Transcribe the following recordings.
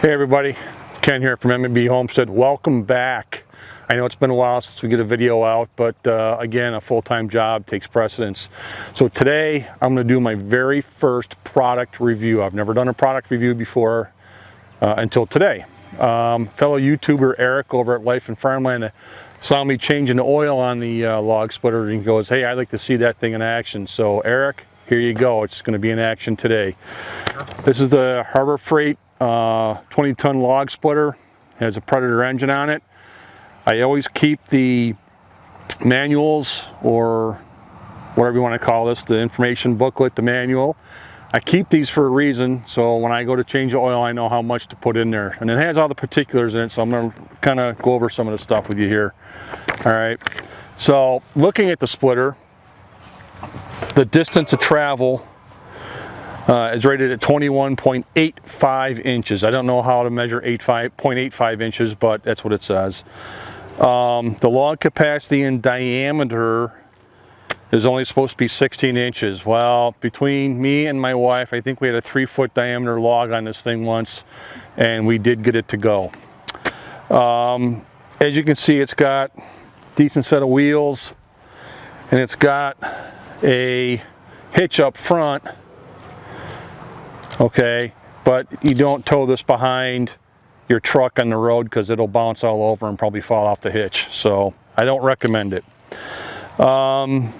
Hey everybody, Ken here from M&B Homestead. Welcome back. I know it's been a while since we get a video out, but again, a full-time job takes precedence. So today I'm going to do my very first product review. I've never done a product review before until today. Fellow YouTuber Eric over at Life and Farmland saw me changing the oil on the log splitter and he goes, hey, I'd like to see that thing in action. So Eric, here you go. It's going to be in action today. This is the Harbor Freight 20-ton log splitter. Has a Predator engine on it. I always keep the manuals, or whatever you want to call this, the information booklet, the manual. I keep these for a reason, so when I go to change the oil, I know how much to put in there. And it has all the particulars in it, so I'm going to kind of go over some of the stuff with you here. All right, so looking at the splitter, the distance to travel is rated at 21.85 inches. I don't know how to measure 0.85 inches, but that's what it says. The log capacity in diameter is only supposed to be 16 inches. Well, between me and my wife, I think we had a 3-foot diameter log on this thing once, and we did get it to go. As you can see, it's got a decent set of wheels, and it's got a hitch up front. Okay, but you don't tow this behind your truck on the road because it'll bounce all over and probably fall off the hitch. So I don't recommend it. But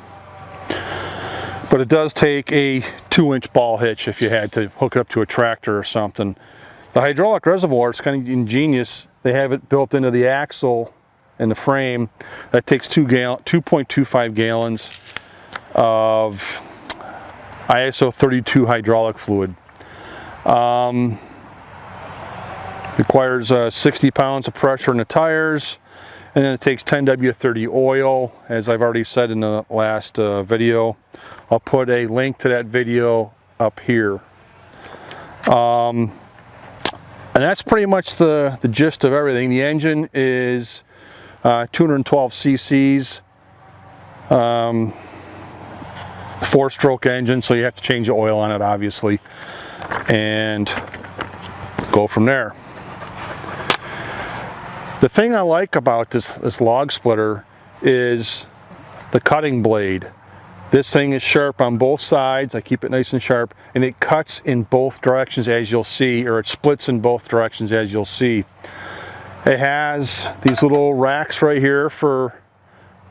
it does take a 2-inch ball hitch if you had to hook it up to a tractor or something. The hydraulic reservoir is kind of ingenious. They have it built into the axle and the frame. That takes 2.25 gallons of ISO 32 hydraulic fluid. Requires 60 pounds of pressure in the tires, and then it takes 10W30 oil, as I've already said in the last video. I'll put a link to that video up here. And that's pretty much the gist of everything. The engine is 212 cc's, 4-stroke engine, so you have to change the oil on it, obviously, and go from there. The thing I like about this log splitter is the cutting blade. This thing is sharp on both sides. I keep it nice and sharp, and it cuts in both directions, as you'll see, or it splits in both directions, as you'll see. It has these little racks right here for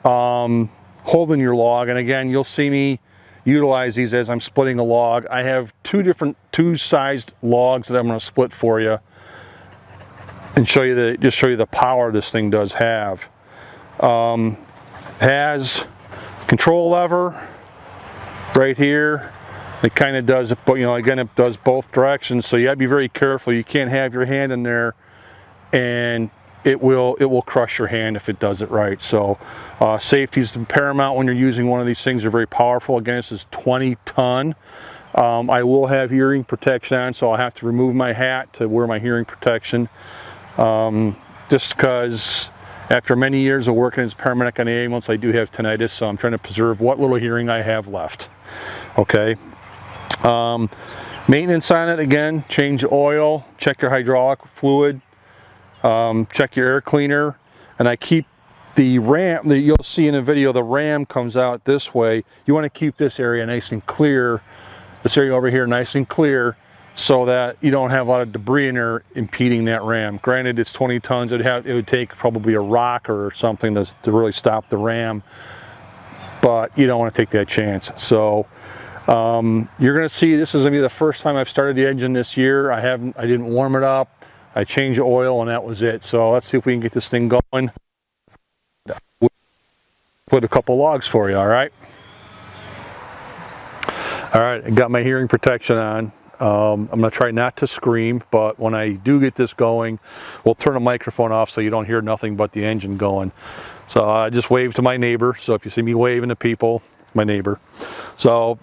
holding your log, and again, you'll see me utilize these as I'm splitting a log. I have two sized logs that I'm going to split for you and show you the power this thing does have. Has control lever right here. It kind of does it, but again, it does both directions, so you got to be very careful. You can't have your hand in there and it will crush your hand if it does it right. So safety is paramount when you're using one of these things. They're very powerful. Again, this is 20-ton. I will have hearing protection on, so I'll have to remove my hat to wear my hearing protection. Just because after many years of working as a paramedic on the ambulance, I do have tinnitus, so I'm trying to preserve what little hearing I have left. Okay. Maintenance on it, again, change the oil, check your hydraulic fluid, check your air cleaner, and I keep the ram that you'll see in the video. The ram comes out this way. You want to keep this area nice and clear, this area over here nice and clear, so that you don't have a lot of debris in there impeding that ram. Granted, it's 20 tons. It would take probably a rock or something to really stop the ram, but you don't want to take that chance. So you're going to see this is going to be the first time I've started the engine this year. I didn't warm it up. I changed the oil, and that was it. So let's see if we can get this thing going. Put a couple logs for you, all right? All right, I got my hearing protection on. I'm going to try not to scream, but when I do get this going, we'll turn the microphone off so you don't hear nothing but the engine going. So I just waved to my neighbor. So if you see me waving to people, my neighbor. So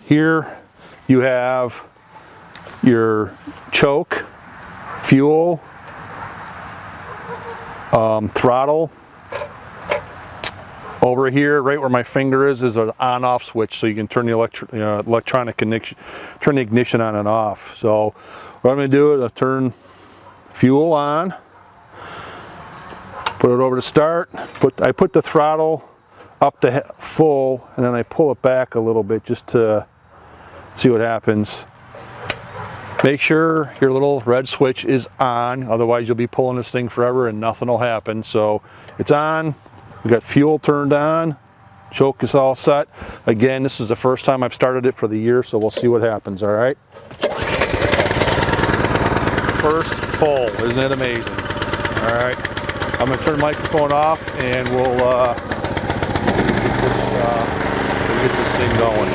here you have your choke, fuel, throttle. Over here, right where my finger is an on-off switch, so you can turn the electronic ignition, turn the ignition on and off. So what I'm going to do is I'll turn fuel on, put it over to start, I put the throttle up to full, and then I pull it back a little bit just to see what happens. Make sure your little red switch is on, otherwise you'll be pulling this thing forever and nothing will happen. So it's on, we got fuel turned on, choke is all set. Again, this is the first time I've started it for the year, so we'll see what happens, all right? First pull, isn't it amazing? All right, I'm gonna turn the microphone off and we'll get this thing going.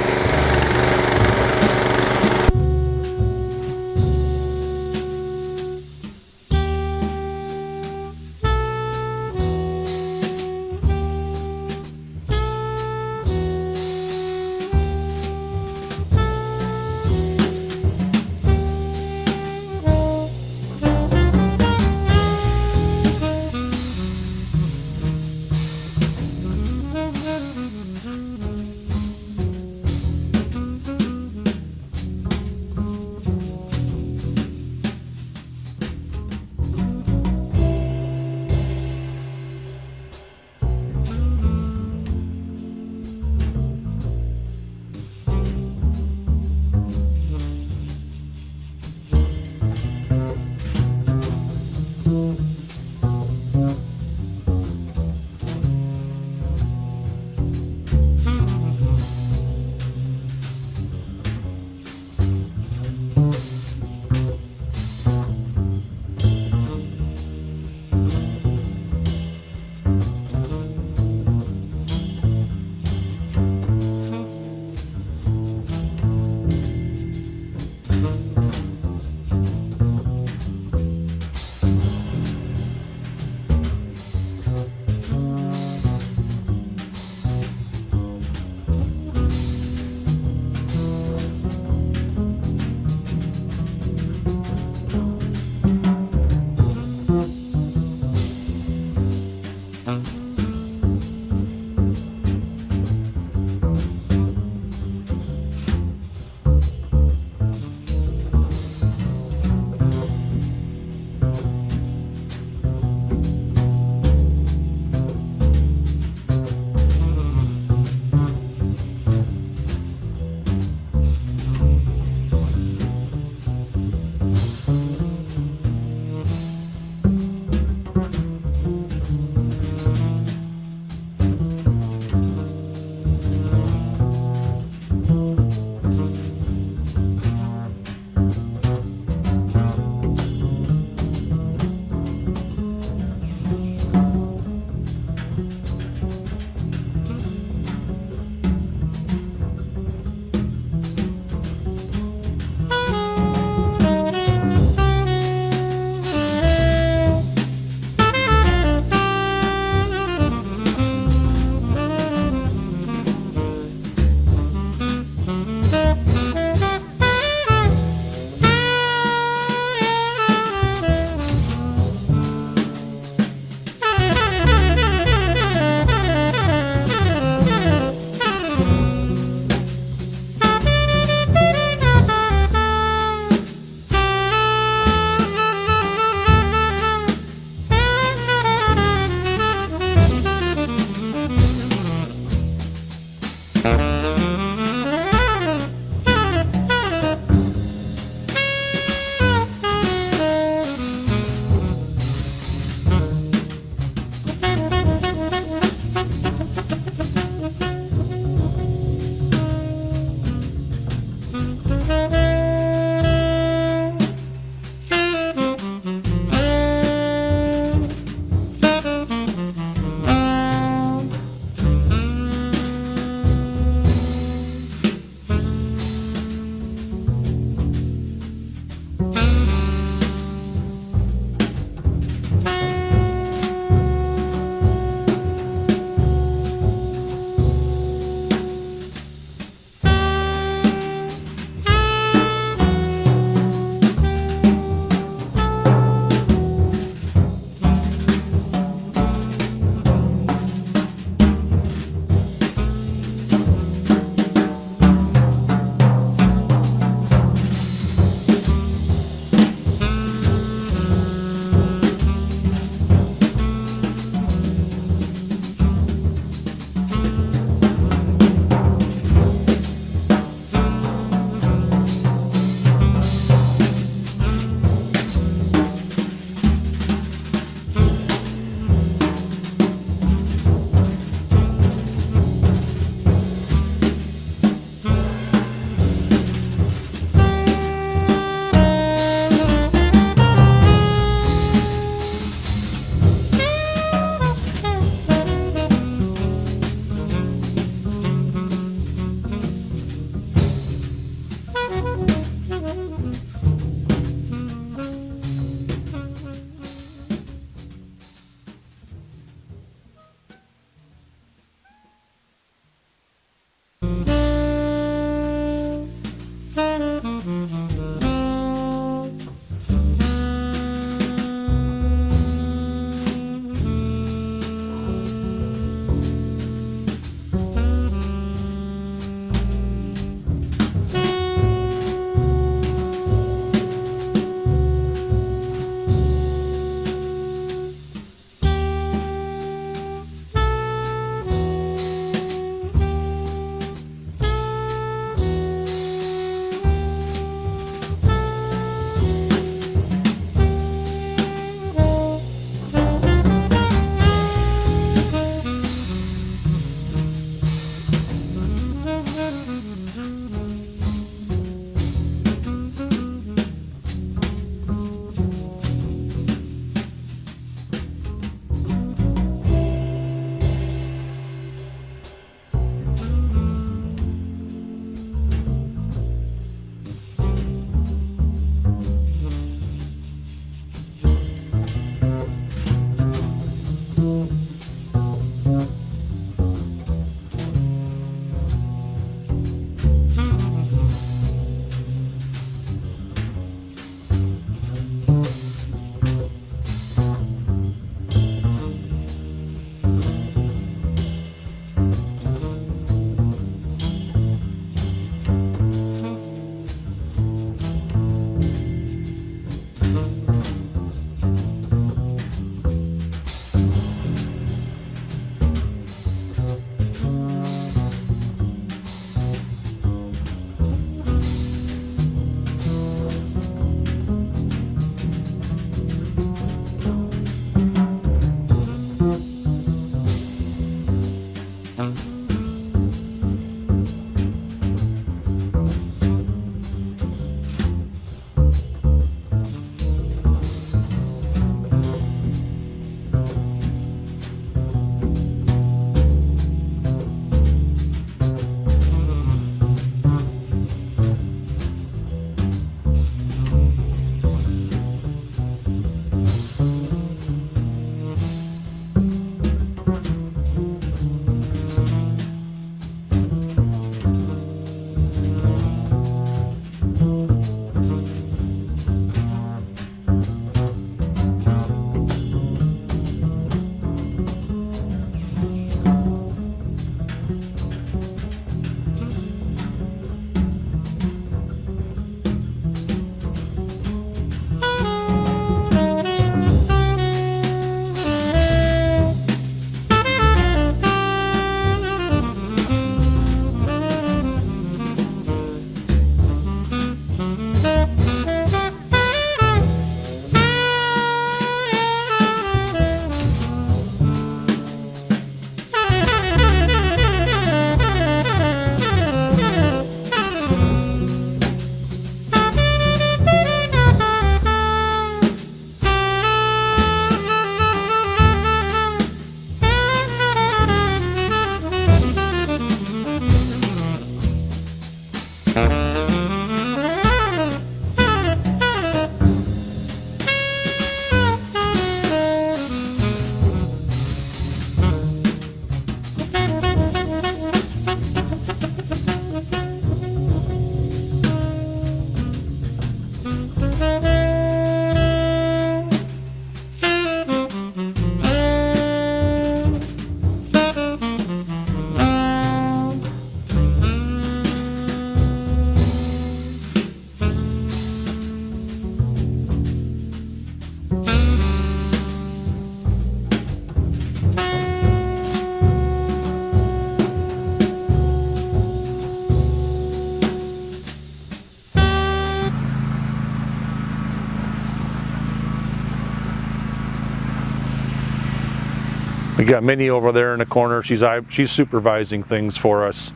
We got Minnie over there in the corner. She's supervising things for us.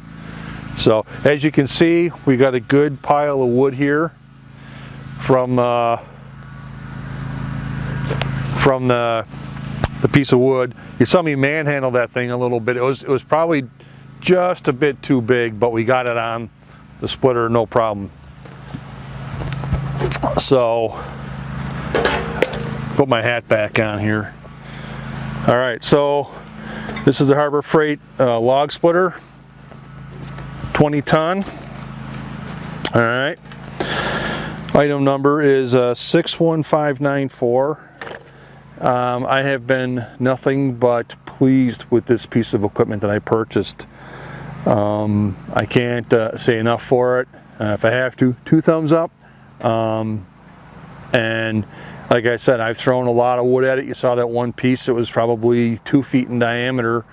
So as you can see, we got a good pile of wood here from the piece of wood. You saw me manhandle that thing a little bit. It was probably just a bit too big, but we got it on the splitter, no problem. So, put my hat back on here. All right, so this is the Harbor Freight log splitter, 20 ton. All right, item number is 61594. I have been nothing but pleased with this piece of equipment that I purchased. I can't say enough for it. If I have to, 2 thumbs up. And like I said, I've thrown a lot of wood at it. You saw that one piece that was probably 2 feet in diameter.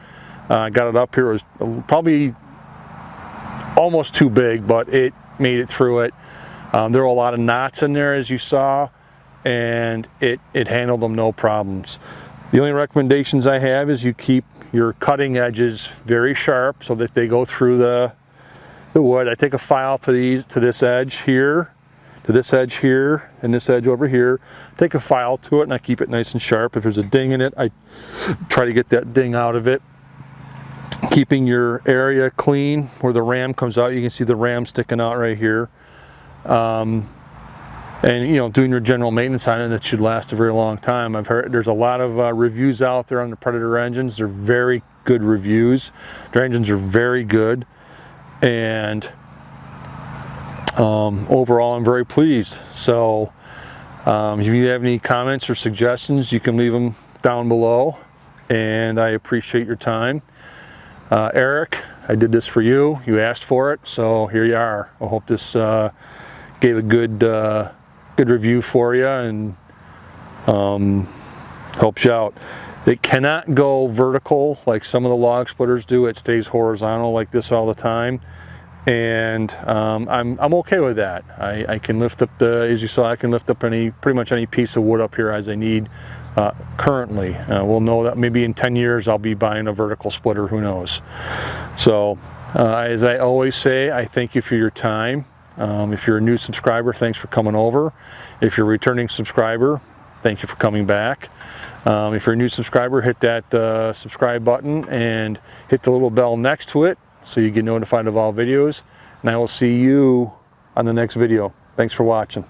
I got it up here. It was probably almost too big, but it made it through it. There were a lot of knots in there, as you saw, and it handled them no problems. The only recommendations I have is you keep your cutting edges very sharp so that they go through the wood. I take a file to this edge here, to this edge here, and this edge over here. Take a file to it and I keep it nice and sharp. If there's a ding in it, I try to get that ding out of it. Keeping your area clean where the ram comes out. You can see the ram sticking out right here. And you know, doing your general maintenance on it, that should last a very long time. I've heard there's a lot of reviews out there on the Predator engines. They're very good reviews. Their engines are very good, and overall I'm very pleased. So if you have any comments or suggestions, you can leave them down below, and I appreciate your time. Eric, I did this for you. You asked for it, so here you are. I hope this gave a good review for you and helps you out. It cannot go vertical like some of the log splitters do. It stays horizontal like this all the time, and I'm okay with that. I can lift up as you saw, I can lift up pretty much any piece of wood up here as I need currently. We'll know that maybe in 10 years I'll be buying a vertical splitter, who knows. So as I always say, I thank you for your time. If you're a new subscriber, thanks for coming over. If you're a returning subscriber, thank you for coming back. If you're a new subscriber, hit that subscribe button and hit the little bell next to it so you get notified of all videos. And I will see you on the next video. Thanks for watching.